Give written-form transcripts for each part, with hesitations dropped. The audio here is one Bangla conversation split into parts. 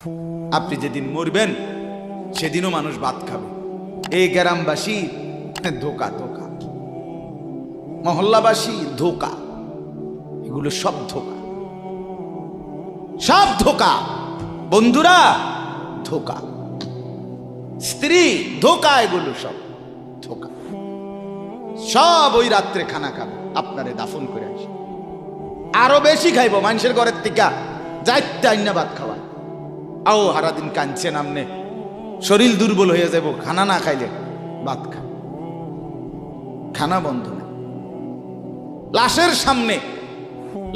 আপনি যেদিন মরবেন সেদিনও মানুষ ভাত খাবে। এই গ্রামবাসী ধোকা ধোকা, মহল্লাবাসী ধোকা, এগুলো সব ধোকা, সব ধোকা। বন্ধুরা ধোকা, স্ত্রী ধোকা, এগুলো সব ধোকা। সব ওই রাত্রে খানা খাবে, আপনারে দাফন করে আসে। আরো বেশি খাইব মানুষের ঘরের থেকে যাইতে আইনা ভাত খাওয়ায়। আও হারাদিন কাঁদছেন আমনে, শরীর দুর্বল হয়ে যাব খানা না খাইলে। ভাত খা, খানা বন্ধ না। লাশের সামনে,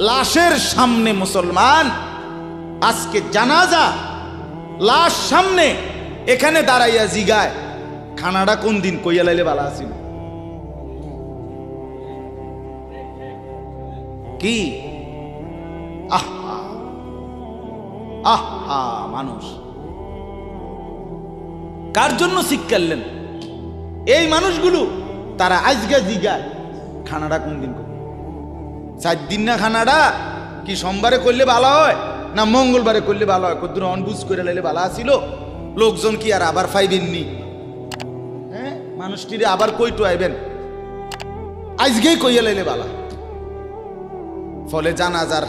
লাশের সামনে মুসলমান আজকে জানাজা, লাশ সামনে, এখানে দাঁড়াইয়া জিগায় খানাটা কোন দিন কইয়া লাইলে ভালো আছিল। কি আহা আহা, মানুষ কার জন্য শিক্ষালেন? এই মানুষগুলো তারা আজকে জিগায় খানাটা কোন দিন করবে। 4 দিন না খানাটা কি সোমবারে করলে ভালো হয় না মঙ্গলবারে করলে ভালো হয়? কদ্দুর অনবুঝ করে লাইলে ভালো আছিল। লোকজন কি আর আবার ফাইবেননি? হ্যাঁ, মানুষটিরে আবার কইটো আইবেন, আজকেই কইয়া লাইলে ভালো। ফলে জানাজার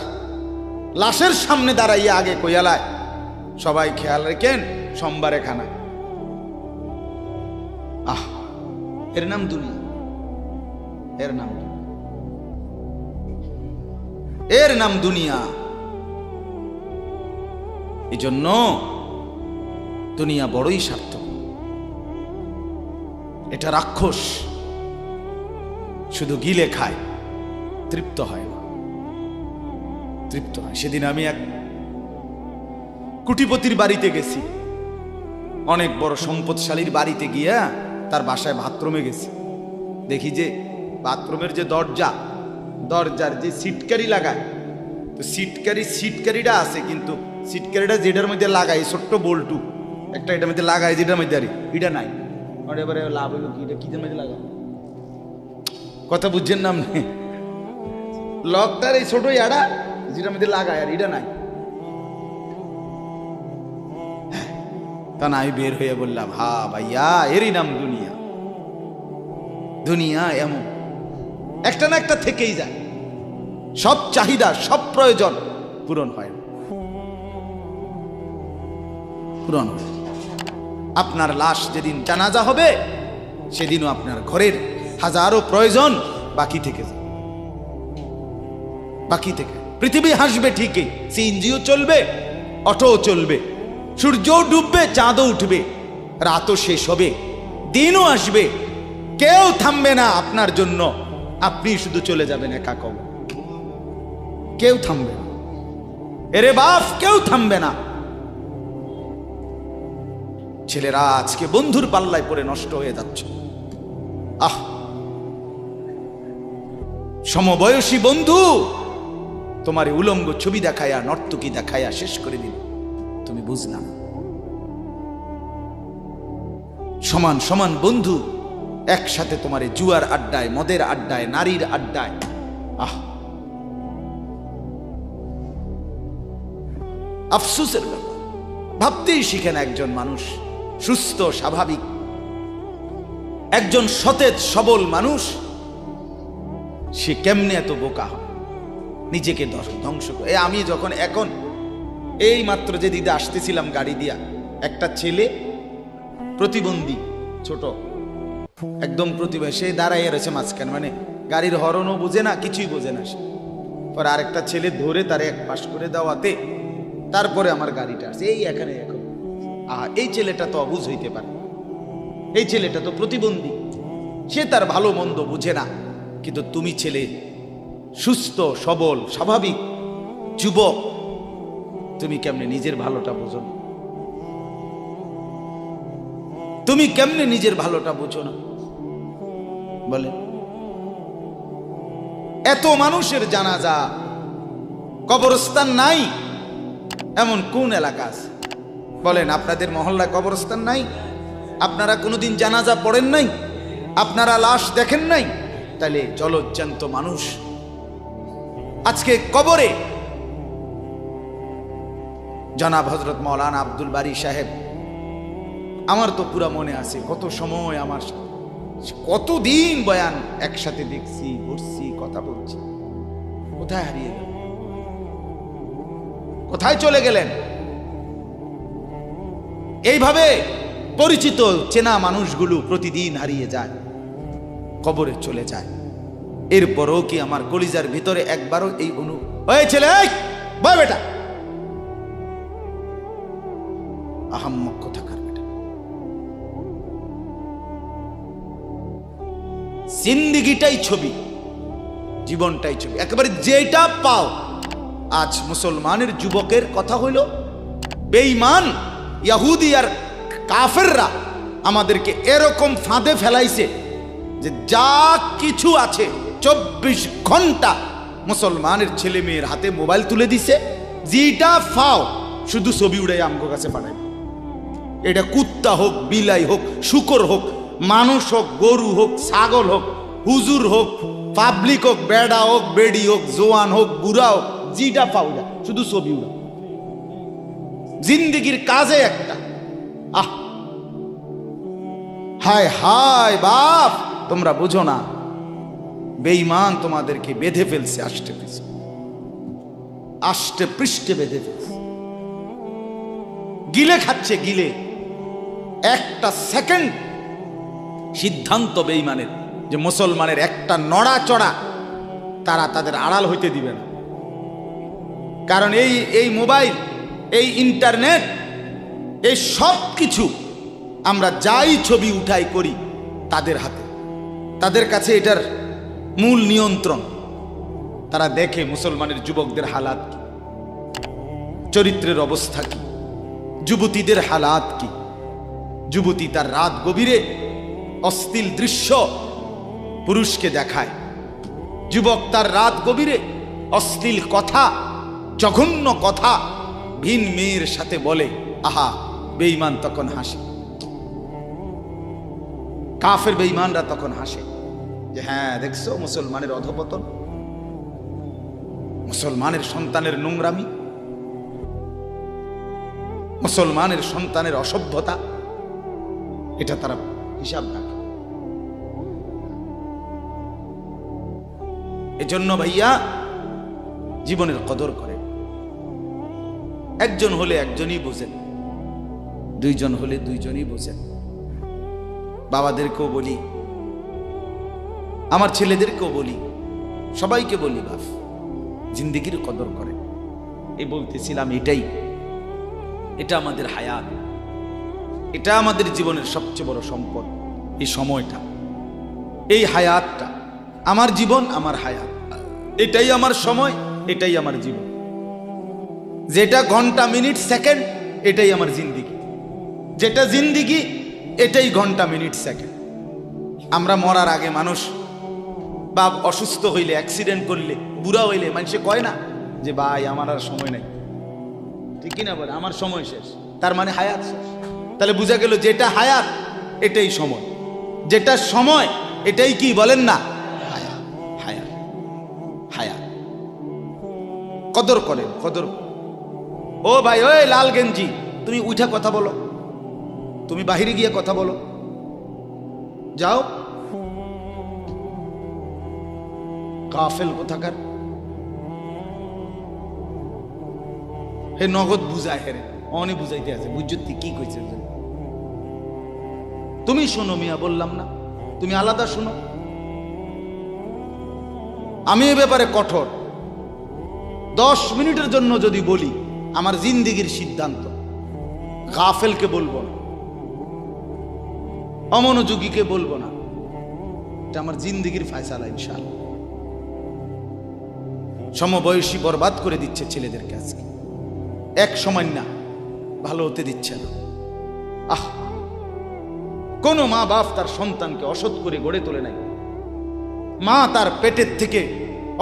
লাশের সামনে দাঁড়াইয়া আগে কইয়ালায় সবাই খেয়াল রেখেন সোমবারে খানা। আহ, এর নাম দুনিয়া, এর নাম দুনিয়া, এর নাম দুনিয়া। এই জন্য দুনিয়া বড়ই সার্থক। এটা রাক্ষস, শুধু গিলে খায়, তৃপ্ত হয় না, তৃপ্ত হয়। সেদিন আমি এক কুটিপতির বাড়িতে গেছি, অনেক বড় সম্পদশালীর বাড়িতে গিয়া তার বাসায় বাথরুমে গেছি। দেখি যে বাথরুমের যে দরজা, দরজার যে সিটকারি লাগায়, তো সিটকারিটা আছে, কিন্তু সিটকারিটা যেটার মধ্যে লাগাই ছোট্ট বল্টু একটা, এটার মধ্যে লাগাই যেটার মধ্যে আরে এটা নাই। এবারে লাভ হইল কি, এটা কিদের মধ্যে লাগাই? কথা বুঝছেন না আপনি? লকটার এই ছোট ইয়াটা যেটার মধ্যে লাগায় আর এটা নাই। তা না, আমি বের হয়ে বললাম, হা ভাইয়া, এরই নাম দুনিয়া। দুনিয়া এমন একটা না একটা থেকেই যায়, সব চাহিদা সব প্রয়োজন পূরণ হয় না, পূরণ হয়। আপনার লাশ যেদিন জানাজা হবে সেদিনও আপনার ঘরের হাজারো প্রয়োজন বাকি থেকে যায়, বাকি থেকে। পৃথিবী হাসবে ঠিকই, সিএনজিও চলবে, অটোও চলবে, সূর্যও ডুববে, চাঁদও উঠবে, রাতও শেষ হবে, দিনও আসবে, কেউ থামবে না আপনার জন্য। আপনি শুধু চলে যাবেন একা কবর, কেউ থামবে না। এরে বাপ, কেউ থামবে না। ছেলেরা আজকে বন্ধুর পাল্লায় পড়ে নষ্ট হয়ে যাচ্ছে। আহ, সমবয়সী বন্ধু তোমার উলঙ্গ ছবি দেখায়া, নর্তকী দেখায়া শেষ করে দিল, তুমি বুঝলাম। সমান সমান বন্ধু একসাথে তোমার জুয়ার আড্ডায়, মদের আড্ডায়, নারীর আড্ডায়। আহ, আফসোসের ব্যাপার। ভাবতেই শিখেন একজন মানুষ সুস্থ স্বাভাবিক, একজন সতেজ সবল মানুষ, সে কেমনে এত বোকা হয়, নিজেকে ধ্বংস করে। আমি যখন এখন এই মাত্র যে দিদা আসতেছিলাম গাড়ি দিয়া, একটা ছেলে প্রতিবন্ধী, ছোট একদম প্রতিভা, সে দাঁড়াইয়া রয়েছে মাঝখানে, মানে গাড়ির হরনও বোঝে না, কিছুই বোঝে না সে। পরে আরেকটা ছেলে ধরে তারে এক পাশ করে দেওয়াতে তারপরে আমার গাড়িটা আসছে এই এখানে। এখন এই ছেলেটা তো অবুঝ হইতে পারে, এই ছেলেটা তো প্রতিবন্ধী, সে তার ভালো মন্দ বুঝে না। কিন্তু তুমি ছেলে সুস্থ সবল স্বাভাবিক যুবক, তুমি কেমনে নিজের ভালোটা বোঝো না? তুমি কেমনে নিজের ভালোটা বোঝো না বলে? এত মানুষের জানাজা, কবরস্থান নাই এমন কোন এলাকা আছে বলেন? আপনাদের মহল্লায় কবরস্থান নাই? আপনারা কোনোদিন জানাজা পড়েন নাই? আপনারা লাশ দেখেন নাই? তাহলে জলজ্জান্ত মানুষ আজকে কবরে জনাব হযরত মাওলানা আব্দুল বারী সাহেব, আমার তো পুরা মনে আছে কত সময় আমার কতদিন বয়ান একসাথে দেখছি, ঘুরছি, কথা বলছি। কোথায় হারিয়ে গেল? কোথায় চলে গেলেন? এইভাবে পরিচিত চেনা মানুষগুলো প্রতিদিন হারিয়ে যায়, কবরে চলে যায়। এরপরও কি আমার কলিজার ভিতরে একবারও এই ওই ছেলে, বয় বেটা, আহাম্মক কোথাকার বেটা। জিন্দেগিটাই ছবি, জীবনটাই ছবি, একেবারে যেটা পাও। আজ মুসলমানের যুবকের কথা হইল বেঈমান ইহুদি আর কাফেররা আমাদেরকে এরকম ফাঁদে ফেলাইছে যে যা কিছু আছে 24 ঘন্টা মুসলমানের ছেলে মেয়ের হাতে মোবাইল তুলে দিছে। যেটা ফাও শুধু ছবি উড়াই আমগো কাছে পাঠায়। এটা কুত্তা হোক, বিলাই হোক, শুকর হোক, মানুষ হোক, গরু হোক, ছাগল হোক, হুজুর হোক, পাবলিক হোক, বেড়া হোক, বেড়ি হোক, জোয়ান হোক, বুড়া হোক, যেটা পাও যা শুধু ছবি উড়া। জিন্দেগির কাজে একটা। আহ, হায় হায় বাপ, তোমরা বুঝো না, বেঈমান তোমাদেরকে বেঁধে ফেলছে, আষ্টে পৃষ্ঠে বেঁধে ফেলছে, গিলে খাচ্ছে, গিলে। একটা সেকেন্ড সিদ্ধান্ত বেঈমানের যে মুসলমানের একটা নড়াচড়া তারা তাদের আড়াল হইতে দিবে না। কারণ এই মোবাইল, এই ইন্টারনেট, এই সব কিছু আমরা যাই ছবি উঠাই করি তাদের হাতে, তাদের কাছে এটার মূল নিয়ন্ত্রণ। তারা দেখে মুসলমানের যুবকদের হালাত কি, চরিত্রের অবস্থা কি, যুবতীদের হালাত কি। যুবতী তার রাত গভীরে অশ্লীল দৃশ্য পুরুষকে দেখায়, যুবক তার রাত গভীরে অশ্লীল কথা, জঘন্য কথা ভিন মেয়ের সাথে বলে। আহা, বেঈমান তখন হাসে, কাফের বেঈমানরা তখন হাসে যে হ্যাঁ দেখছো মুসলমানের অধপতন, মুসলমানের সন্তানের নোংরামি, মুসলমানের সন্তানের অসভ্যতা, এটা তারা হিসাব রাখে। এজন্য ভাইয়া জীবনের কদর করে। একজন হলে একজনই বোঝেন, দুইজন হলে দুইজনই বোঝেন। বাবাদেরকেও বলি, আমার ছেলেদেরকেও বলি, সবাইকে বলি, বাপ জিন্দেগির কদর করে। এই বলতেছিলাম, এটা আমাদের হায়াত, এটা আমাদের জীবনের সবচেয়ে বড় সম্পদ। এই সময়টা, এই হায়াতটা, আমার জীবন, আমার হায়াত, এটাই আমার সময়, এটাই আমার জীবন। যেটা ঘন্টা, মিনিট, সেকেন্ড, এটাই আমার জিন্দেগি। যেটা জিন্দেগি, এটাই ঘন্টা, মিনিট, সেকেন্ড। আমরা মরার আগে মানুষ বা অসুস্থ হইলে, অ্যাক্সিডেন্ট করলে, বুড়া হইলে মানুষে কয় না যে ভাই আমার আর সময় নাই, ঠিক কিনা বলে, আমার সময় শেষ, তার মানে হায়াত শেষ। তাহলে বোঝা গেল যেটা হায়াত এটাই সময়, যেটা সময় এটাই কি বলেন না, হায়াত। হায়াত, হায়াত কদর করেন, কদর। ও ভাই, ওই লাল গেঞ্জি, তুমি উঠা কথা বলো, তুমি বাহিরে গিয়ে কথা বলো, যাও। কাফেল কোথাকার, হে নগদ বুঝায়, হেরে অনেক বুঝাইতে আছে, বুঝতে কি কইছে। তুমি শোনো মিয়া, বললাম না, তুমি আলাদা শোনো। আমি এ ব্যাপারে কঠোর। 10 মিনিটের জন্য যদি বলি আমার জিন্দেগির সিদ্ধান্ত, গাফেলকে বলবো না, অমনোযোগীকে বলবো না, এটা আমার জিন্দেগির ফায়সালা ইনশাআল্লাহ। সমবয়সী বরবাদ করে দিচ্ছে ছেলেদেরকে আজকে, এক সময় না ভালো হতে দিচ্ছে না। আহ, কোন মা বাপ তার সন্তানকে অসৎ করে গড়ে তোলে নাই। মা তার পেটের থেকে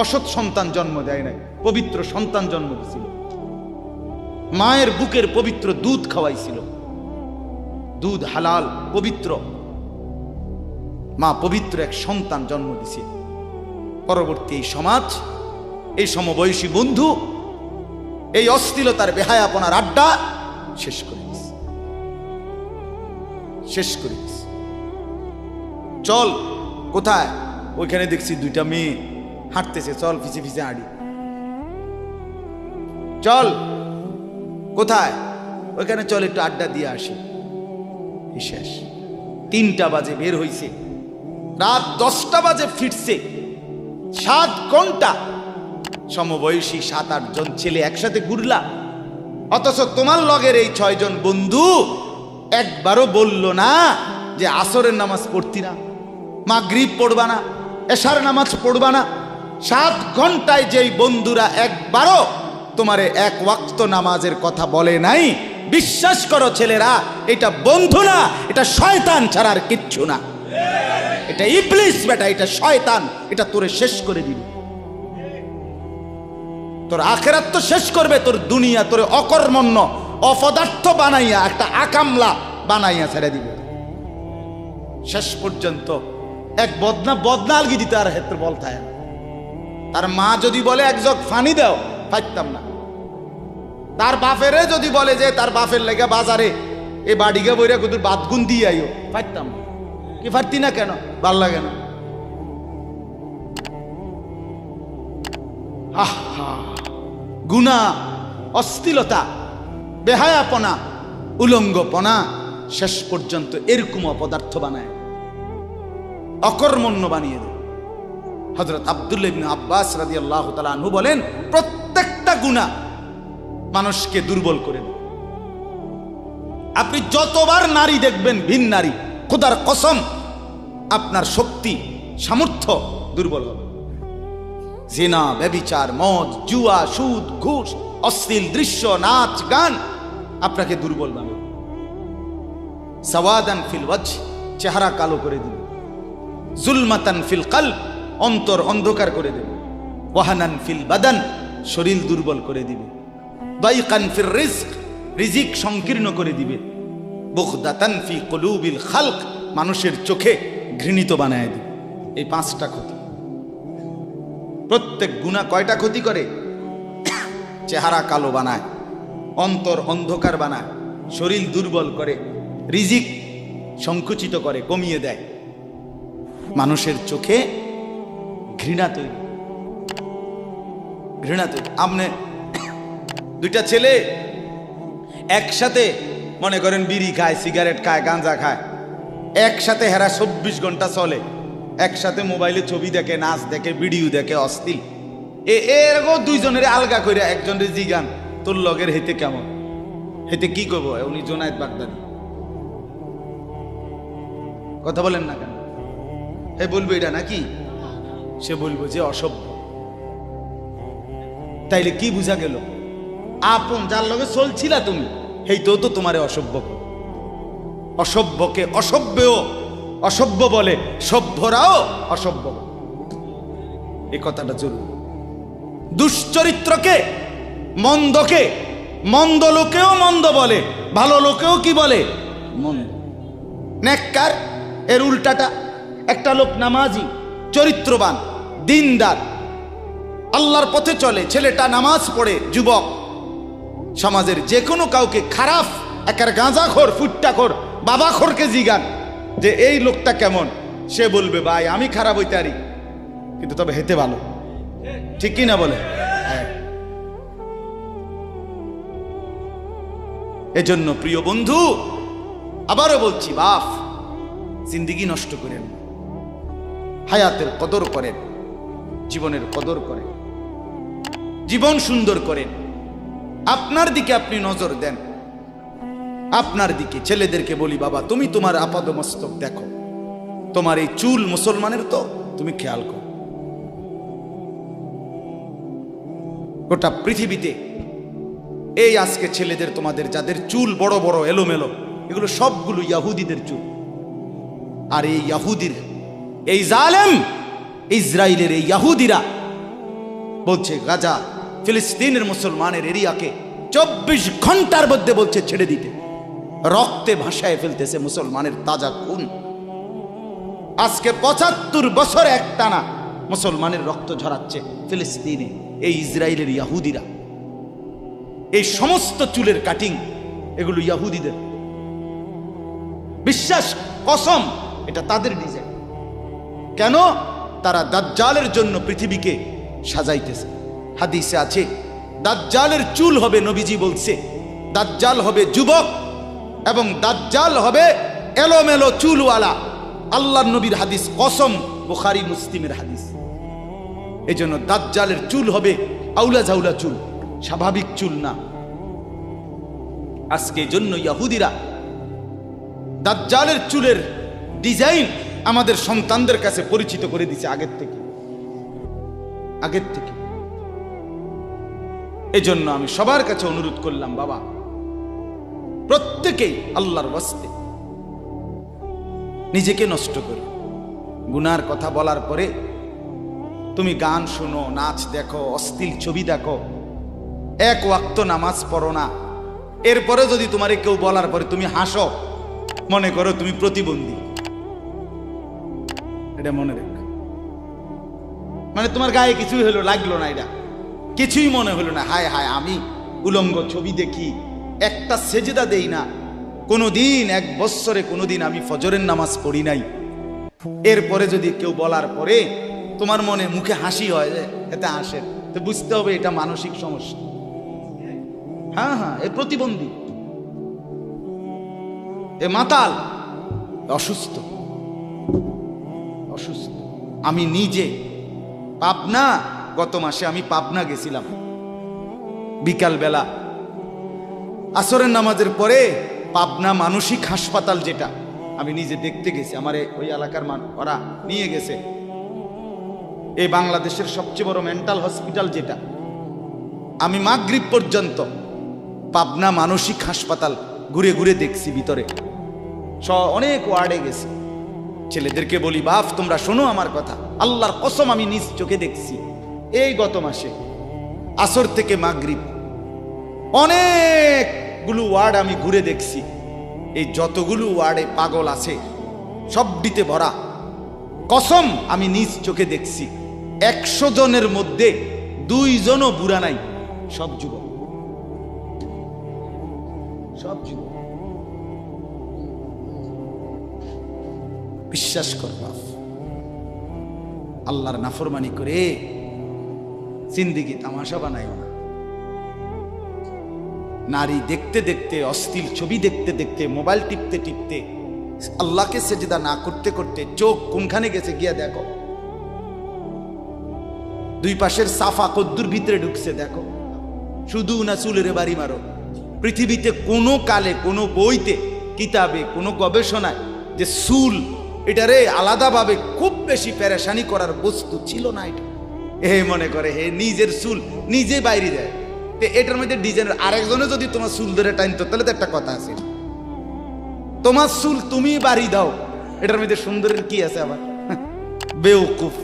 অসৎ সন্তান জন্ম দেয় নাই, পবিত্র সন্তান জন্ম দিয়েছিল। মায়ের বুকের পবিত্র দুধ খাওয়াইছিল, দুধ হালাল পবিত্র। মা পবিত্র এক সন্তান জন্ম দিয়েছিল। পরবর্তী এই সমাজ, এই সমবয়সী বন্ধু এই অশ্লীলতার বেহায়াপনার আড্ডা শেষ করে দিস, শেষ করে দিস। চল কোথায়? ওইখানে দেখছি দুইটা মেয়ে হাঁটতেছে, চল ফিসে ফিসে হাঁটি। চল কোথায়? ওইখানে চল একটু আড্ডা দিয়ে আসি। শেষ। 3টা বাজে বের হইছে, রাত 10টা বাজে ফিরছে। 7 ঘন্টা সমবয়সী 7-8 জন ছেলে একসাথে ঘুরলা, অথচ তোমার লগের এই 6 জন বন্ধু একবারও বলল না যে আসরের নামাজ পড়তি না, মাগরিব পড়বা না, এশার নামাজ পড়বা না। 7 ঘন্টায় যেই বন্ধুরা একবারও তোমারে 1 ওয়াক্ত নামাজের কথা বলে নাই, বিশ্বাস করো ছেলেরা, এটা বন্ধু না, এটা শয়তান ছাড়া আর কিচ্ছু না। এটা ইবলিস বেটা, এটা শয়তান, এটা তোরে শেষ করে দিবে। তোর আখিরাত তো শেষ করবে, তোর দুনিয়া তোরে অকর্মণ্য অপদার্থ বানাইয়া একটা আকামলা বানাইয়া ছেড়ে দিবে। শেষ পর্যন্ত এক বদনা আলগি দিতে আর হেত্র বলতায়। তার মা যদি বলে 1 জগ পানি দাও, পাইতাম না। তার বাপেরে যদি বলে যে তার বাপের লেগে বাজারে এ বাড়িকে বইরা কুদুর বাদগুন দিয়ে আইও, পাইতাম না। কি পারতি না কেন? ভাল লাগে না। গুনাহ, অশ্লীলতা, বেহায়াপনা, উলঙ্গপনা শেষ পর্যন্ত এরকম অপদার্থ বানায়, অকর্মণ্য বানিয়ে দেয়। হযরত আব্দুল্লাহ ইবনে আব্বাস রাদিয়াল্লাহু তাআলা আনহু বলেন, প্রত্যেকটা গুনাহ মানুষকে দুর্বল করে দেয়। আপনি যতবার নারী দেখবেন ভিন নারী, খোদার কসম আপনার শক্তি সামর্থ্য দুর্বল হবে। জিনা, ব্যভিচার, মদ, জুয়া, সুদ, ঘুষ, অশ্লীল দৃশ্য, নাচ গান আপনাকে দুর্বল বানাবে। সাওয়াদান ফিল ওয়াজহ, চেহারা কালো করে দিবে। জুলমাতান ফিল কলব, অন্তর অন্ধকার করে দেবে। ওয়াহানান ফিল বাদান, শরীর দুর্বল করে দিবে। দাইকান ফির রিজক, রিজিক সংকীর্ণ করে দিবে। বুগদাতান ফি কুলুবিল খালক, মানুষের চোখে ঘৃণিত বানায় দিবে। এই 5টা ক্ষতি। প্রত্যেক গুনাহ কয়টা ক্ষতি করে? চেহারা কালো বানায়, অন্তর অন্ধকার বানায়, শরীর দুর্বল করে, রিজিক সংকুচিত করে, কমিয়ে দেয়, মানুষের চোখে ঘৃণা তৈরি, ঘৃণা তৈরি। আপনি 2টা ছেলে একসাথে মনে করেন বিড়ি খায়, সিগারেট খায়, গাঁজা খায়, একসাথে হেরা 24 ঘন্টা চলে, একসাথে মোবাইলে ছবি দেখে, নাচ দেখে, ভিডিও দেখে, অশ্লীল। এরকম 2 জনের আলগা করে একজনের জিগান তোর লগের হেতে কেমন, হেতে কি করবো? উনি জোনায়েদ বাগদাদি। কথা বলেন না কেন? হে বলবো এটা নাকি? সে বলবো যে অসভ্য। তাইলে কি বুঝা গেল? আপন যার লগে চলছিলা তুমি, হেইতেও তো তোমারে অসভ্য। অসভ্যকে অসভ্যও অসভ্য বলে, সভ্যরাও অসভ্য। এই কথাটা জরুরি। দুশ্চরিত্রকে, মন্দকে মন্দ লোকেও মন্দ বলে, ভালো লোকেও কি বলে? মন্দ। নেককার এর উল্টাটা। একটা লোক নামাজি, চরিত্রবান, দিনদার, আল্লাহর পথে চলে, ছেলেটা নামাজ পড়ে, যুবক, সমাজের যে কোনো কাউকে খারাপ, একার গাঁজাখোর, ফুট্টাখোর, বাবাখোরকে জিগান যে এই লোকটা কেমন, সে বলবে ভাই আমি খারাপ হইতে পারি, কিন্তু তবে হেতে ভালো। ঠিক কি না বলে? হ্যাঁ। এজন্য প্রিয় বন্ধু, আবারও বলছি, বাপ জিন্দেগি নষ্ট করেন, হায়াতের কদর করেন, জীবনের কদর করেন, জীবন সুন্দর করেন। আপনার দিকে আপনি নজর দেন, আপনার দিকে। ছেলেদেরকে বলি, বাবা তুমি তোমার আপাদমস্তক দেখো, তোমার এই চুল মুসলমানের তো তুমি খেয়াল করো। গোটা পৃথিবীতে এই আজকে ছেলেদের, তোমাদের যাদের চুল বড় বড় এলোমেলো, এগুলো সবগুলো ইয়াহুদিদের চুল। আর এই ইয়াহুদির, এই জালেম ইসরায়েলের এই ইয়াহুদিরা বলছে গাজা, ফিলিস্তিনের মুসলমানের এরিয়াকে 24 ঘন্টার মধ্যে বলছে ছেড়ে দিতে। রক্তে ভাসায় ফেলতেছে মুসলমানের তাজা খুন। আজকে 75 বছর একটানা মুসলমানের রক্ত ঝরাচ্ছে ফিলিস্তিনে এই ইসরায়েলের ইয়াহুদিরা। এই সমস্ত চুলের কাটিং এগুলো ইহুদিদের, বিশ্বাস কসম এটা তাদের ডিজাইন। কেন? তারা দাজ্জালের জন্য পৃথিবীকে সাজাইতেছে। হাদিসে আছে দাজ্জালের চুল হবে, নবীজি বলছে দাজ্জাল হবে যুবক এবং দাজ্জাল হবে এলোমেলো চুলওয়ালা। আল্লাহর নবীর হাদিস, কসম, বুখারী মুসলিমের হাদিস। এই জন্য দাজ্জালের চুল হবে আউলা ঝাউলা চুল, স্বাভাবিক চুল না। আজকে জন্য ইহুদিরা দাজ্জালের চুলের ডিজাইন আমাদের সন্তানদের কাছে পরিচিত করে দিছে আগের থেকে। এই জন্য আমি সবার কাছে অনুরোধ করলাম, বাবা প্রত্যেকেই আল্লাহর ওয়াস্তে নিজেকে নষ্ট করে। গুনার কথা বলার পরে তুমি গান শোনো, নাচ দেখো, অশ্লীল ছবি দেখো, এক ওয়াক্ত নামাজ পড়ো না, এরপরে যদি তোমারে কেউ বলার পরে তুমি হাসো, মনে করো তুমি প্রতিবন্ধী। এটা মনে রেখ, মানে তোমার গায়ে কিছুই হলো, লাগলো না, এটা কিছুই মনে হলো না। হায় হায়, আমি উলঙ্গ ছবি দেখি, একটা সেজদা দেই না কোনোদিন, 1 বছরে কোনোদিন আমি ফজরের নামাজ পড়ি নাই, এরপরে যদি কেউ বলার পরে তোমার মনে মুখে হাসি হয়, এতে হাসে, তো বুঝতে হবে এটা মানসিক সমস্যা। হ্যাঁ হ্যাঁ, এ প্রতিবন্ধী, এ মাতাল, অসুস্থ। আমি নিজে পাবনা, গত মাসে আমি পাবনা গেছিলাম, বিকাল বেলা আসরের নামাজের পরে পাবনা মানসিক হাসপাতাল, যেটা আমি নিজে দেখতে গেছি, আমার ওই এলাকার ওরা নিয়ে গেছে, এই বাংলাদেশের সবচেয়ে বড় মেন্টাল হসপিটাল যেটা। আমি মাগরিব পর্যন্ত পাবনা মানসিক হাসপাতাল ঘুরে ঘুরে দেখছি, ভিতরে অনেক ওয়ার্ডে গেছি। ছেলেদেরকে বলি, বাপ তোমরা শোনো আমার কথা, আল্লাহর কসম আমি নিজ চোখে দেখছি, এই গত মাসে আসর থেকে মাগরিব অনেকগুলো ওয়ার্ড আমি ঘুরে দেখছি। এই যতগুলো ওয়ার্ডে পাগল আছে সবটিতে ভরা, কসম আমি নিজ চোখে দেখছি। 100 জনের মধ্যে 2 জনও বুড়া নাই, সব যুবক, সব যুবক। বিশ্বাস কর বাপ, আল্লাহর নাফরমানি করে জিন্দেগি তামাশা বানাইও না। নারী দেখতে দেখতে, অশ্লীল ছবি দেখতে দেখতে, মোবাইল টিপতে টিপতে, আল্লাহকে সেজদা না করতে করতে চোখ কোনখানে গেছে গিয়া দেখো। 2 পাশের সাফা কদ্দুর ভিতরে ঢুকছে দেখো। শুধু না চুলের বাড়ি মারো, পৃথিবীতে কোনো কালে, কোনো বইতে, কিতাবে, কোনো গবেষণায় যে চুল এটারে আলাদাভাবে খুব বেশি পেরেশানি করার বস্তু ছিল না। এটা মনে করে নিজের চুল নিজে বাইরে দেয়, এটার মধ্যে ডিজাইনের আরেকজনে যদি তোমার চুল ধরে টাইনতো তাহলে তো একটা কথা আছে, তোমার চুল তুমি বাড়ি দাও, এটার মধ্যে সুন্দরের কি আছে আবার? বেউকুফ,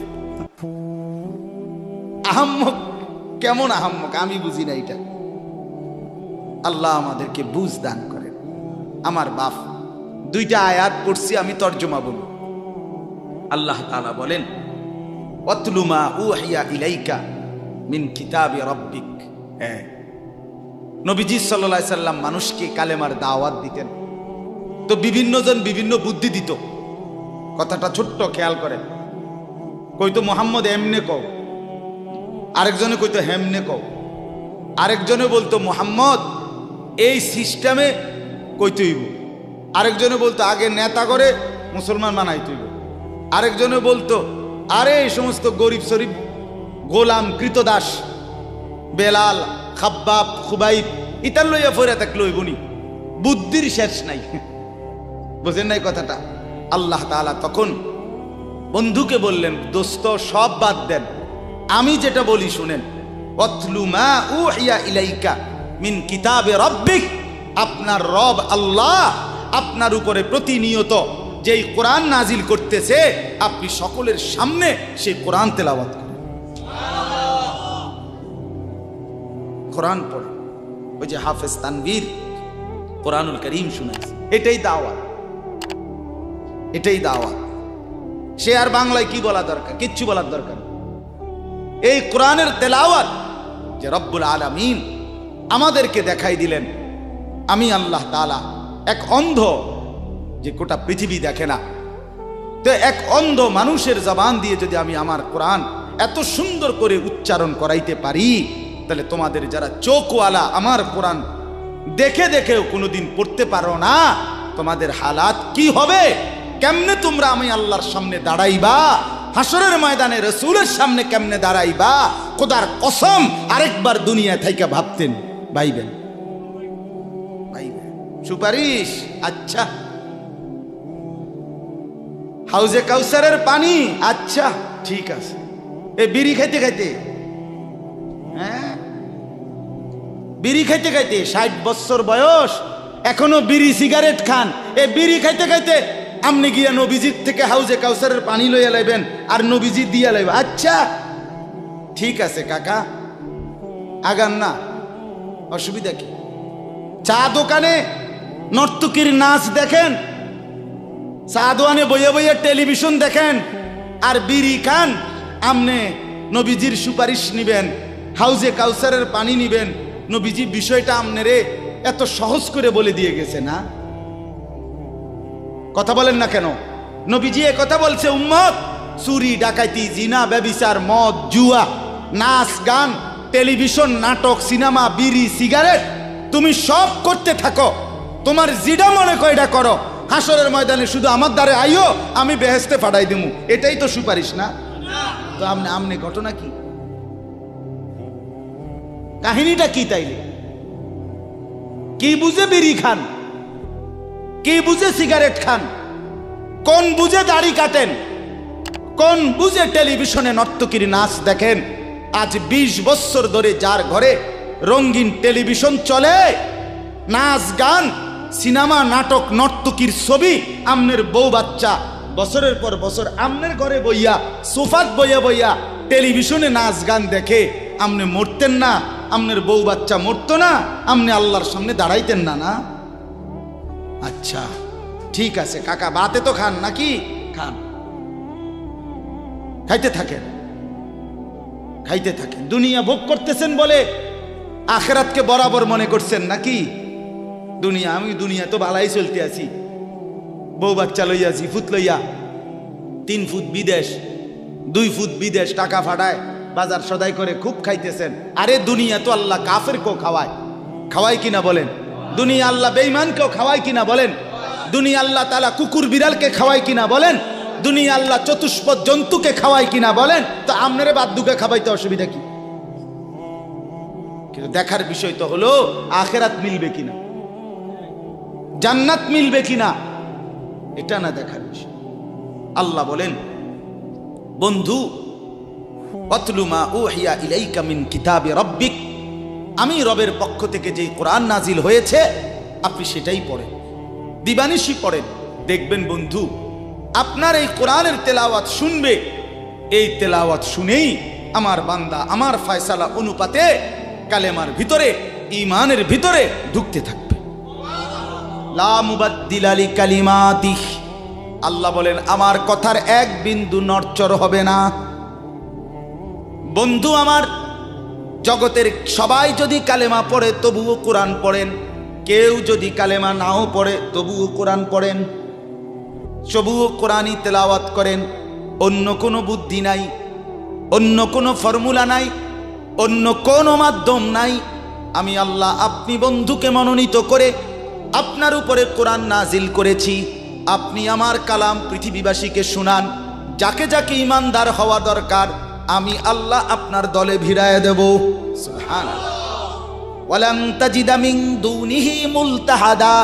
আহাম্মক, কেমন আহাম্মক আমি বুঝি না এটা। আল্লাহ আমাদেরকে বুঝ দান করেন। আমার বাপ 2টা আয়াত পড়ছি, আমি তর্জমা বলব। আল্লাহ তাআলা বলেন, ওয়াতলু মা উহিয়া ইলাইকা মিন কিতাবি রাব্বিক। নবীজি সাল্লাল্লাহু আলাইহি সাল্লাম মানুষকে কালেমার দাওয়াত দিতেন, তো বিভিন্ন জন বিভিন্ন বুদ্ধি দিত। কথাটা ছোট্ট, খেয়াল করেন। কইতো মোহাম্মদ এমনে কও, আরেকজনে কইতো হেমনে কও, আরেকজনে বলতো মোহাম্মদ এই সিস্টেমে কইতে হইব, আরেকজনে বলতো আগে নেতা করে মুসলমান বানাইতে হইব, আরেকজনে বলতো আরে এই সমস্ত গরিব শরীফ গোলাম কৃতদাস বেলাল খাব্বাব খুবাইব ইতার লইয়া ফইরা থাকলে হইবনি, বুদ্ধির শেষ নাই। বুঝেন নাই কথাটা? আল্লাহ তাআলা তখন বন্ধুকে বললেন, দোস্ত সব বাদ দেন, আমি যেটা বলি শুনেন। ওয়াতলু মা উহিয়া ইলাইকা মিন কিতাবে রাব্বিক, আপনার রব আল্লাহ আপনার উপরে প্রতিনিয়ত যেই কোরআন নাজিল করতেছে, আপনি সকলের সামনে সেই কোরআন তেলাওয়াত করেন, কোরআন পড়েন। ওই যে হাফেজ তানভীর কোরআনুল কারীম শুনাইছে, এটাই দাওয়াত, এটাই দাওয়াত। সে আর বাংলায় কি বলা দরকার? কিচ্ছু বলার দরকার। এই কোরআনের তেলাওয়াত যে রব্বুল আলামিন আমাদেরকে দেখাই দিলেন আমি আল্লাহ তাআলা এক অন্ধ, যে গোটা পৃথিবী দেখে না, তো এক অন্ধ মানুষের জবান দিয়ে যদি আমি আমার কোরআন এত সুন্দর করে উচ্চারণ করাইতে পারি, তাহলে তোমাদের যারা চোখওয়ালা আমার কোরআন দেখে দেখেও কোনোদিন পড়তে পারো না, তোমাদের হালাত কি হবে? কেমনে তোমরা আমি আল্লাহর সামনে দাঁড়াইবা? হাসরের ময়দানে রাসূলের সামনে কেমনে দাঁড়াইবা? খোদার কসম আরেকবার দুনিয়া থেকে ভাবতেন, ভাইবেন সুপারিশ। আচ্ছা, হাউজে কাউসারের পানি, আচ্ছা ঠিক আছে। এই বিড়ি খাইতে খাইতে, হ্যাঁ বিড়ি খাইতে খাইতে 60 বছর বয়স, এখনো বিড়ি সিগারেট খান। এই বিড়ি খাইতে খাইতে আপনি গিয়া নবীজির থেকে হাউজে কাউসারের পানি লইয়া লাইবেন আর নবীজি দিয়া লাইবেন। আচ্ছা ঠিক আছে কাকা, আগান না, অসুবিধা কি? চা দোকানে নর্তকীর নাচ দেখেন, চা দোকানে বইয়া বইয়া টেলিভিশন দেখেন, আর বিড়ি খান। আমনে নবীজির সুপারিশ নিবেন, হাউজে কাউসারের পানি নিবেন। নবীজি বিষয়টা আমনেরে এত সহজ করে বলে দিয়ে গেছে না? কথা বলেন না কেন? নবীজি এ কথা বলছে, উম্মত চুরি ডাকাতি জিনা ব্যভিচার মদ জুয়া নাচ গান টেলিভিশন নাটক সিনেমা বিড়ি সিগারেট তুমি সব করতে থাকো, তোমার যেটা মনে করে এটা করো, হাসরের ময়দানে শুধু আমার দ্বারে আইও, আমি বেহেশতে ফাটাই দেবো। এটাই তো সুপারিশ না? তো আমনে ঘটনা কি, কাহিনীটা কি? তাইলে কি বুঝে বিড়ি খান, কি বুঝে সিগারেট খান, কোন বুঝে দাড়ি কাটেন, কোন বুঝে টেলিভিশনে নর্তকীর নাচ দেখেন? আজ 20 বছর ধরে যার ঘরে রঙিন টেলিভিশন চলে, নাচ গান সিনেমা নাটক নর্তকীর ছবি, আমনের বউ বাচ্চা বছরের পর বছর আমনের ঘরে বইয়া সোফাত বইয়া বইয়া টেলিভিশনে নাচ গান দেখে, আমনে মরতেন না? আমনের বউ বাচ্চা মরতো না? আমনে আল্লাহর সামনে দাঁড়াইতেন না? না? আচ্ছা ঠিক আছে কাকা, বাতে তো খান নাকি? খান, খাইতে থাকেন, খাইতে থাকেন। দুনিয়া ভোগ করতেছেন বলে আখিরাতকে বরাবর মনে করছেন নাকি? দুনিয়া, আমি দুনিয়া তো ভালাই চলতে আছি, বউ বাচ্চা লইয়া, ফুট লইয়া, 3 ফুট বিদেশ 2 ফুট বিদেশ, টাকা ফাটায় বাজার সদাই করে খুব খাইতেছেন। আরে দুনিয়া তো আল্লাহ কাফেরকেও খাওয়ায়, খাওয়ায় কিনা বলেন? দুনিয়া আল্লাহ বেঈমানকেও খাওয়ায় কিনা বলেন? দুনিয়া আল্লাহ তাআলা কুকুর বিড়ালকে খাওয়ায় কিনা বলেন? দুনিয়া আল্লাহ চতুষ্পদ জন্তুকে খাওয়ায় কিনা বলেন? তো আপনারে বাদ্দুকে খাওয়াইতে অসুবিধা কি? কিন্তু দেখার বিষয় তো হলো আখিরাত মিলবে কিনা, জান্নাত মিলবে কিনা, এটা না দেখার বিষয়। আল্লাহ বলেন, বন্ধু ওয়াতলু মা উহিয়া ইলাইকা মিন কিতাবি রাব্বিক, আমি রবের পক্ষ থেকে যেই কোরআন নাজিল হয়েছে আপনি সেটাই পড়েন, দিবানিশি পড়েন। দেখবেন বন্ধু, আপনার এই কোরআনের তেলাওয়াত শুনবে, এই তেলাওয়াত শুনেই আমার বান্দা আমার ফয়সালা অনুপাতে কালেমার ভিতরে, ঈমানের ভিতরে ঢুকতে থাকবে। লা মুবাদ্দিলা লিকালিমাতিহ, আল্লাহ বলেন আমার কথার এক বিন্দু নড়চড় হবে না। বন্ধু আমার, জগতের সবাই যদি কালেমা পড়ে তবুও কোরআন পড়েন, কেউ যদি কালেমা নাও পড়ে তবুও কোরআন পড়েন, তবুও কোরআনই তেলাওয়াত করেন। অন্য কোনো বুদ্ধি নাই, অন্য কোনো ফর্মুলা নাই, অন্য কোনো মাধ্যম নাই। আমি আল্লাহ আপনি বন্ধুকে মনোনীত করে আপনার উপরে কোরআন নাজিল করেছি, আপনি আমার কালাম পৃথিবীবাসীকে শুনান। যাকে যাকে ইমানদার হওয়া দরকার আমি আল্লাহ আপনার দলে ভিড়ায় দেব। সুবহানাল্লাহ। ওয়ালান তাজিদা মিন দুনিহি মুলতাহাদা,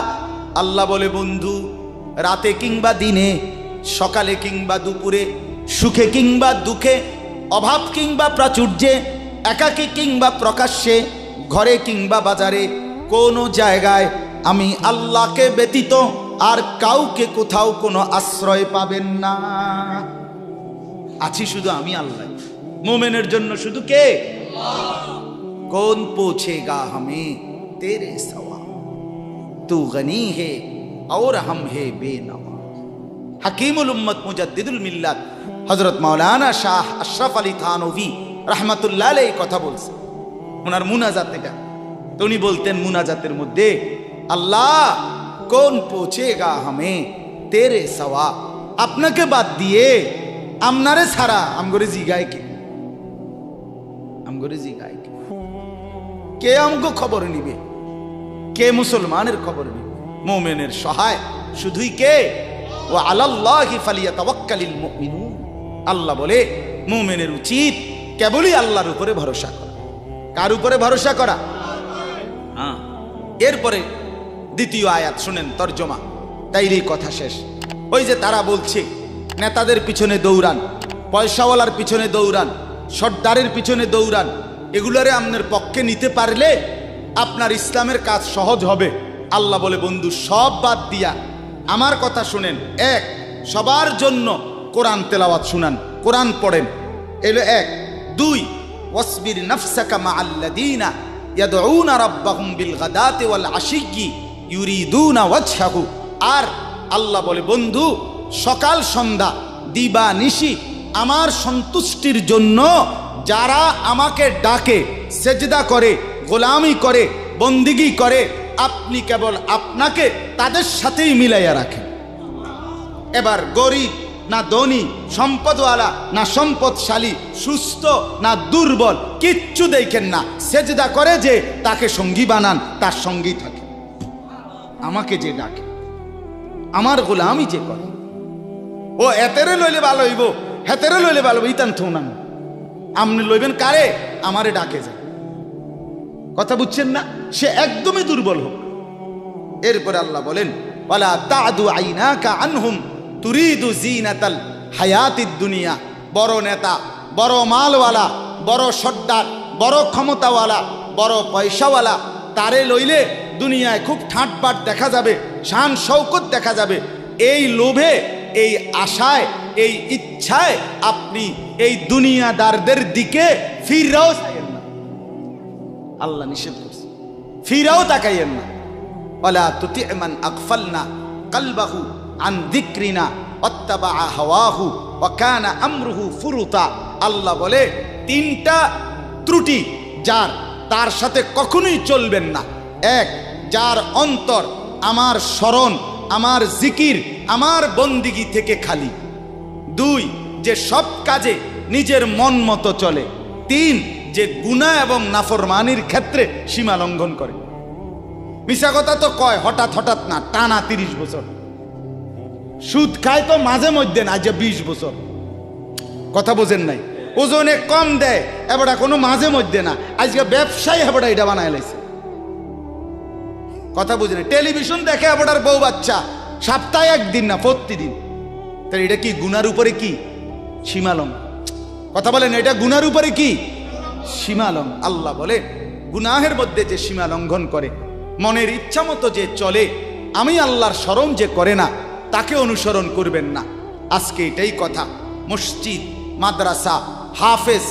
আল্লাহ বলে বন্ধু রাতে কিংবা দিনে, সকালে কিংবা দুপুরে, সুখে কিংবা দুঃখে, অভাব কিংবা প্রাচুর্যে, একাকী কিংবা প্রকাশ্যে, ঘরে কিংবা বাজারে, কোনো জায়গায় আমি আল্লাহকে ব্যতীত আর কাউকে কোথাও কোনো আশ্রয় পাবেন না। আছি শুধু আমি আল্লাহ। মোমেনের জন্য শুধু কে? कौन पूछेगा हमें तेरे सवाल, तू गनी है और हम है बेनवा। हकीमुल उम्मत मुजद्दिदुल मिल्लत हजरत मौलाना शाह अशरफ अली थानवी रहमतुल्लाह अलैहि কথা বলছে ওনার মুনাজাত। এটা তো উনি বলতেন মুনাজাতের মধ্যে, আল্লাহ কোন পৌঁছেগা হামে তেরে সওয়া, আপনাকে বাদ দিয়ে আমনারে ছাড়া আমগরে জিগায় কে, আমগরে জিগায় কে, কে আমগো খবর নিবে, কে মুসলমানের খবর নিবে? মুমিনের সহায় শুধুই কে? ওয়া আলাল্লাহি ফালিয়াতাওয়াক্কালিল মুমিনুন। আল্লাহ বলে মুমিনের উচিত কেবলই আল্লাহর উপরে ভরসা করা। কার উপরে ভরসা করা? হ্যাঁ। এরপরে দ্বিতীয় আয়াত শুনেন, তর্জমা, তাইরই কথা শেষ। ওই যে তারা বলছে নেতাদের পিছনে দৌড়ান, পয়সাওয়ালার পিছনে দৌড়ান, সর্দারের পিছনে দৌড়ান, এগুলারে আপনার পক্ষে নিতে পারলে আপনার ইসলামের কাজ সহজ হবে। আল্লাহ বলে বন্ধু সব বাদ দিয়া আমার কথা শুনেন। এক, সবার জন্য কোরআন তেলাওয়াত শুনান, কোরআন পড়েন, এলো এক। দুই, ওয়াসবির নাফসাকা মাআল্লাযীনা ইয়াদউনা রাব্বাহুম বিল গাদাতি ওয়াল আশিয়্যি ইউরিদুনা ওয়াজহাহু। আর আল্লাহ বলে বন্ধু সকাল সন্ধ্যা দিবা নিশি আমার সন্তুষ্টির জন্য যারা আমাকে ডাকে, সেজদা করে, গোলামি করে, বন্দিগি করে, আপনি কেবল আপনাকে তাদের সাথেই মিলাইয়া রাখেন। এবার গরিব না ধনী, সম্পদওয়ালা না সম্পদশালী, সুস্থ না দুর্বল, কিচ্ছু দেখেন না, সেজদা করে যে তাকে সঙ্গী বানান, তার সঙ্গী থাকে। আমাকে যে ডাকে, আমার গোলামি যে করে, ও এতেরে লইলে ভালো হইব, হেতেরে লইলে ভালো হইব, ইতান থো না, আপনি লইবেন কারে? আমারে ডাকে যায়। কথা বুঝছেন না? সে একদমই দুর্বল হোক। এরপরে আল্লাহ বলেন, ওয়ালা তাদু আইনাকা আনহুম তুরিদু জিনাতাল হায়াতিদ দুনিয়া। বড় নেতা, বড় মালওয়ালা, বড় সর্দার, বড় ক্ষমতাওয়ালা, বড় পয়সাওয়ালা, তারে লইলে দুনিয়ায় খুব ঠাটবাট দেখা যাবে, শান শৌকত দেখা যাবে। এই লোভে, এই আশায়, এই ইচ্ছায় আপনি এই দুনিয়াদারদের দিকে ফিরাও চাইয়েন না। আল্লাহ নিষেধ করছে, ফিরাও তাকাইয়েন না। ওয়ালা তুতি' মান আগফালনা কলবাহু আন যিকরিনা ওয়াত্তাবা হাওয়াহু ওয়া কানা আমরুহু ফুরুতা। আল্লাহ বলে তিনটা ত্রুটি যার, তার সাথে কখনোই চলবেন না। এক, যার অন্তর আমার স্মরণ, আমার জিকির, আমার বন্দিগি থেকে খালি। দুই, যে সব কাজে নিজের মন মতো চলে। তিন, যে গুনাহ এবং নাফরমানির ক্ষেত্রে সীমা লঙ্ঘন করে। মিশা কথা তো কয় হঠাৎ হঠাৎ না, টানা 30 বছর। সুদ খায় তো মাঝে মধ্যে না, যে 20 বছর। কথা বোঝেন নাই? ওজনে কম দেয় এবার কোনো মাঝে মধ্যে না, আজকে ব্যবসায়ী হেবড়া এটা বানায় লাইছে। কথা বুঝেন? টেলিভিশন দেখে হেবড়ার বউ বাচ্চা, সপ্তাহে একদিন না, প্রতিদিন। তাহলে এটা কি গুনার উপরে কি সীমালং? কথা বলেন, এটা গুনার উপরে কি সীমালং? আল্লাহ বলে গুনাহের মধ্যে যে সীমা লঙ্ঘন করে, মনের ইচ্ছা মতো যে চলে, আমি আল্লাহর স্মরণ যে করে না, তাকে অনুসরণ করবেন না। আজকে এটাই কথা। মসজিদ, মাদ্রাসা, হাফেজ,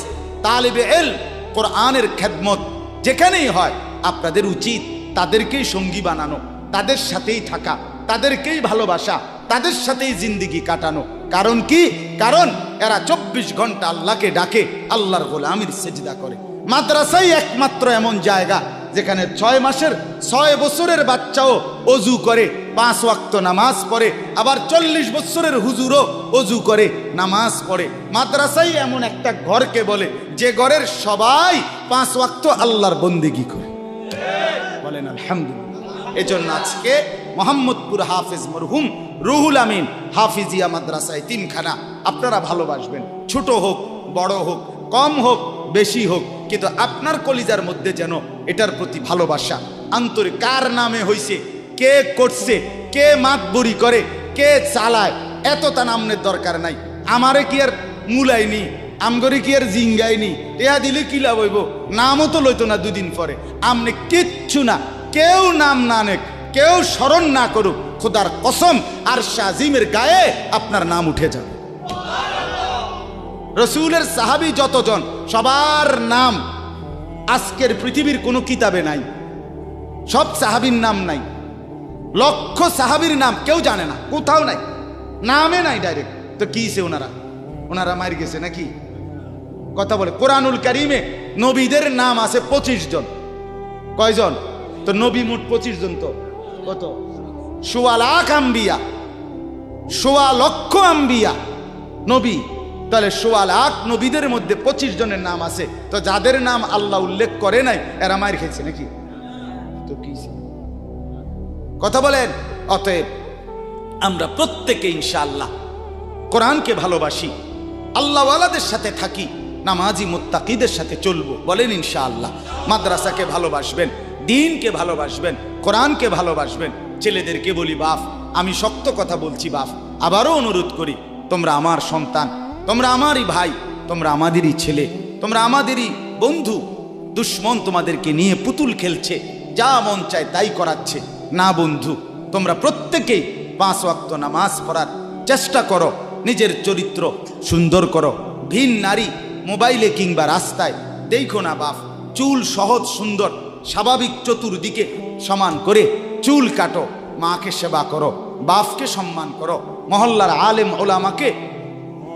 তালিবে ইলম, কোরআনের খেদমত যেখানেই হয়, আপনাদের উচিত তাদেরকেই সঙ্গী বানানো, তাদের সাথেই থাকা, তাদেরকেই ভালোবাসা, তাদের সাথেই জিন্দিগি কাটানো। কারণ কি? কারণ এরা 24 ঘন্টা আল্লাহকে ডাকে, আল্লাহর গোলামির সেজদা করে। মাদ্রাসাই একমাত্র এমন জায়গা যেখানে 6 মাসের 6 বছরের বাচ্চাও অজু করে, 5 ওয়াক্ত নামাজ পড়ে, আবার 40 বছরের হুজুরও অজু করে, নামাজ পড়ে। মাদ্রাসাই এমন একটা ঘরকে বলে যে ঘরের সবাই 5 ওয়াক্ত আল্লাহর বন্দেগী করে। বলেন আলহামদুলিল্লাহ। এজন্য আজকে মোহাম্মদপুর হাফেজ মরহুম রুহুল আমিন হাফিজিয়া মাদ্রাসায় 3খানা আপনারা ভালোবাসবেন। ছোট হোক, বড় হোক, কম হোক, বেশি হোক, কিন্তু আপনার কলিজার মধ্যে যেন এটার প্রতি ভালোবাসা, আন্তরিক। কার নামে হইছে, কে করছে, কে মাতবরি করে, কে চালায়, এত তা নামের দরকার নাই। আমারে কি আর মুলাইনি, আমগরে কি আর জিঙ্গাইনি, টেহা দিলে কি লাভ হইব? নামও তো লইতো না 2 দিন পরে। আমনে কিচ্ছু না, কেউ নাম না নেক, কেউ স্মরণ না করুক, খোদার কসম আরশ আজিমের গায়ে আপনার নাম উঠে যাবে। রসুলের সাহাবী যতজন, সবার নাম আজকের পৃথিবীর কোনো কিতাবে নাই। সব সাহাবীর নাম নাই। লক্ষ সাহাবীর নাম কেউ জানে না, কোথাও নাই, নামে নাই ডাইরেক্ট। তো কিছে ওনারা মার গেছে নাকি? কথা বলে কোরআনুল কারীমে নবীদের নাম আছে 25 জন। কয়জন? তো নবী মোট 25 জন। তো কত? 1.25 লাখ আম্বিয়া, 1.25 লক্ষ আম্বিয়া নবী। তাহলে 1.25 লাখ নবীদের মধ্যে 25 জনের নাম আছে। তো যাদের নাম আল্লাহ উল্লেখ করে নাই এরা মার খেয়েছে নাকি? তো কি কথা বলেন? অতএব আমরা প্রত্যেকে ইনশাআল্লাহ কোরআনকে ভালোবাসি, আল্লাহওয়ালাদের সাথে থাকি, নামাজি মুত্তাকিদের সাথে চলবো। বলেন ইনশাআল্লাহ। মাদ্রাসাকে ভালোবাসবেন, দ্বীনকে ভালোবাসবেন, কোরআনকে ভালোবাসবেন। ছেলেদেরকে বলি, বাপ আমি শক্ত কথা বলছি, বাপ আবারও অনুরোধ করি, তোমরা আমার সন্তান, তোমরা আমারই ভাই, তোমরা আমাদেরই ছেলে, তোমরা আমাদেরই বন্ধু। দুশ্মন তোমাদেরকে নিয়ে পুতুল খেলছে, যা মন চায় তাই করাচ্ছে। না বন্ধু, তোমরা প্রত্যেকেই 5 ওয়াক্ত নামাজ পড়ার চেষ্টা করো, নিজের চরিত্র সুন্দর করো। ভিন নারী মোবাইলে কিংবা রাস্তায় দেখো না বাপ। চুল সহজ সুন্দর স্বাভাবিক চতুর্দিকে সমান করে চুল কাটো, মাকে সেবা করো, বাপকে সম্মান করো, মহল্লার আলেম ওলামাকে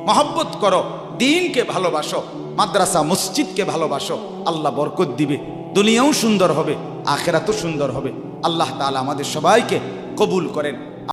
মহব্বত করো, দ্বীনকে ভালোবাসো, মাদ্রাসা মসজিদকে ভালোবাসো। আল্লাহ বরকত দিবে, দুনিয়াও সুন্দর হবে, আখেরাতও সুন্দর হবে। আল্লাহ তাআলা আমাদের সবাইকে কবুল করেন।